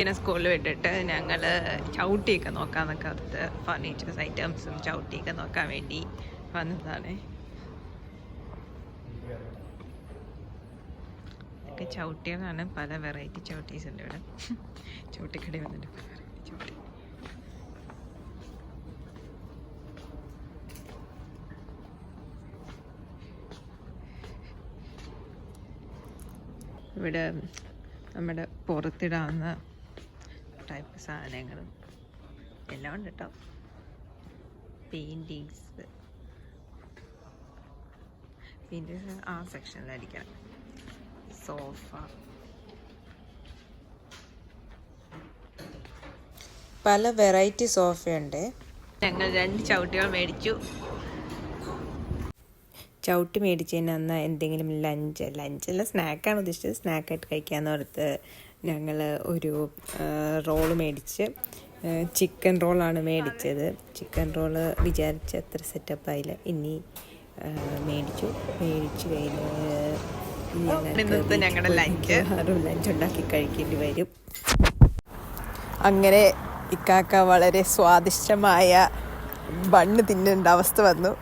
പിന്നെ സ്കൂളിൽ വിട്ടിട്ട് ഞങ്ങൾ ചവിട്ടിയൊക്കെ നോക്കാമെന്നൊക്കെ ഓർത്ത് ഫർണിച്ചേഴ്സ് ഐറ്റംസും ചവിട്ടിയൊക്കെ നോക്കാൻ വേണ്ടി വന്നതാണ്. ഇതൊക്കെ ചവിട്ടികളാണ്, പല വെറൈറ്റി ചവിട്ടീസ് ഉണ്ട് ഇവിടെ. ചവിട്ടിക്കട വന്നിട്ട് പല വെറൈറ്റി ചവിട്ടി. ഇവിടെ നമ്മുടെ പുറത്തിടാവുന്ന ടൈപ്പ് സാധനങ്ങളും എല്ലാം ഉണ്ട് കേട്ടോ. പെയിൻറ്റിങ്സ് ആ സെക്ഷനിലടിക്കണം. സോഫ, പല വെറൈറ്റി സോഫയുണ്ട്. ഞങ്ങൾ 2 ചവിട്ടികൾ മേടിച്ചു. ചവിട്ടി മേടിച്ചതിന് അന്ന് എന്തെങ്കിലും ലഞ്ചല്ല സ്നാക്കാണ് ഉദ്ദേശിച്ചത്. സ്നാക്കായിട്ട് കഴിക്കാമെന്ന് ഓർത്ത് ഞങ്ങൾ ഒരു റോള് മേടിച്ച്. ചിക്കൻ റോളാണ് മേടിച്ചത്. ചിക്കൻ റോള് വിചാരിച്ച അത്ര സെറ്റപ്പായില്ല. ഇനി മേടിച്ചു കഴിഞ്ഞ് ഞങ്ങളുടെ ലഞ്ച് ഉണ്ടാക്കി കഴിക്കേണ്ടി വരും. അങ്ങനെ ഇക്കാക്ക വളരെ സ്വാദിഷ്ടമായ ബണ്ണ് തിന്നേണ്ട അവസ്ഥ വന്നു.